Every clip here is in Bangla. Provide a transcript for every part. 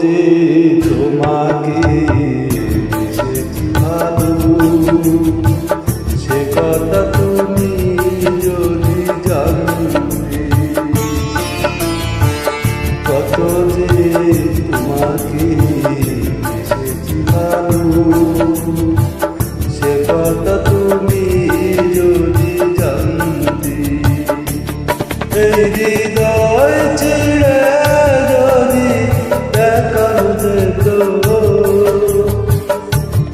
যে তোমাকে বেসেছি ভালো, সে কথা তুমি যদি জানতে। কত যে তোমাকে বেসেছি ভালো, সে কথা তুমি যদি জানতে। এই হৃদয় ছিঁড়ে যদি দেখানো যেত,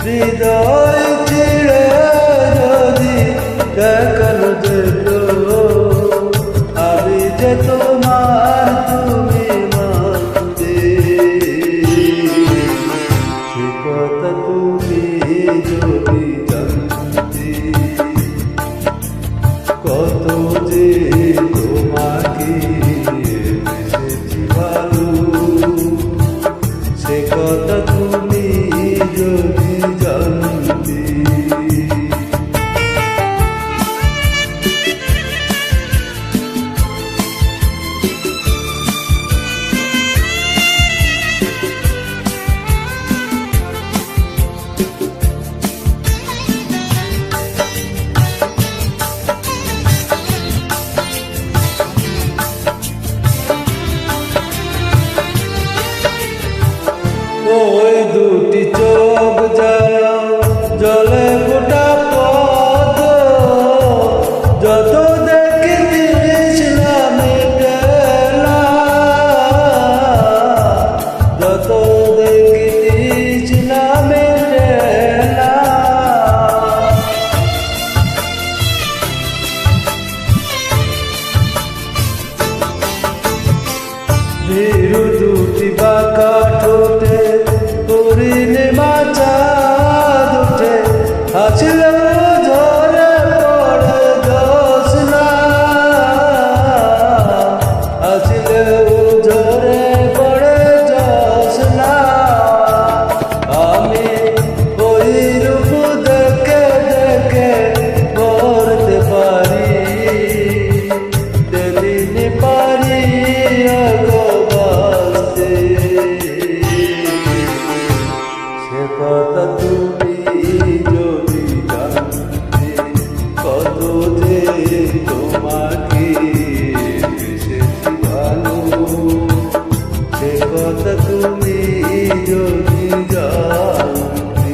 হৃদয় ছিঁড়ে যদি দেখানো যেত, আমি যে তোমার তুমি মানতে। সে কথা তুমি যদি জানতে। কত যে তোমাকে বেসেছি ভালো, সে কথা তুমি যদি জানতে। ওই দুটি চোখ জলে ফোটা পথ, যত দেখি তৃষ্ণা মেটে না, যত দেখি তৃষ্ণা মেটে না। ভীরু দুটি বাঁকা ঠোঁটে পূর্ণিমা চাঁদ উঠে, হাসলেও ঝরে পড়ে জ্যোৎস্না, হাসলেও ঝরে পড়ে জ্যোৎস্না। আমি ওই রূপ দেখে দেখে মরতে পারি, সেদিন পারি কথা তুমি যদি জানতে। কত যে তোমাকে বেসেছি ভালো, সে কথা তুমি যদি জানতে।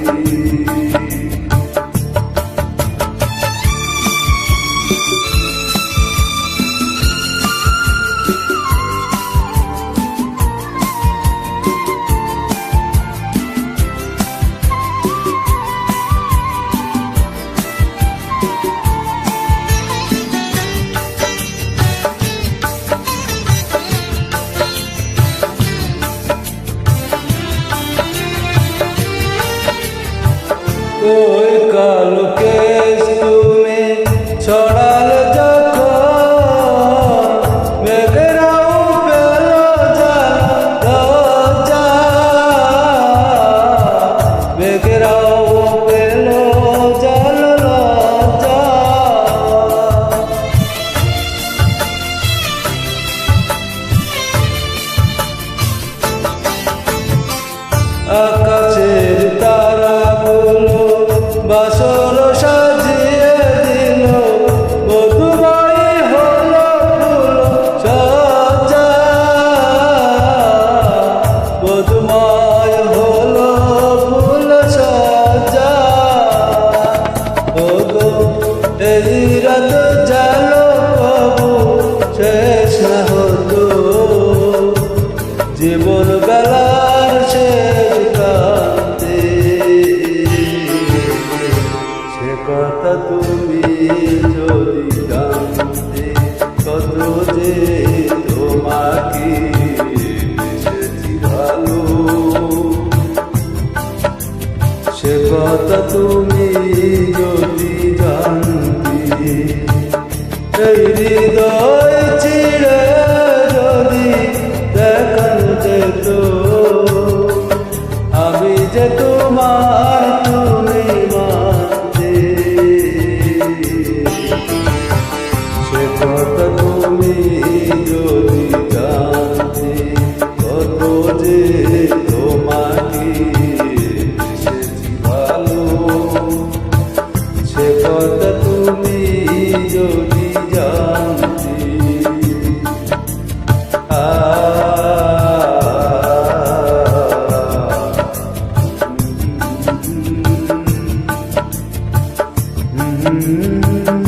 ওই কালো কেশ তুমি ছড়ালে যখন, মেঘেরাও পেল লজ্জা, মেঘেরাও পেল লজ্জা। আকাশের তারাগুলো বাসর সাজিয়ে দিল, মধুময় হলো ফুল সজ্জা, মধুময় হলো ফুল সজ্জা। ওগো এই রাত জালো কবু শেষ না হতো, জীবন বেলার শেষ কান্তে। সে কথা তুমি যদি জানতে। কত যে তোমাকে বেসেছি ভালো, সে কথা তুমি যদি জানতে। এই হৃদয় ছিঁড়ে যদি দেখানো যেত, আমি যে তোমার তুমি মানতে। সে কথা তুমি যদি জানতে। কত যে যদি জানতে। Mm-hmm.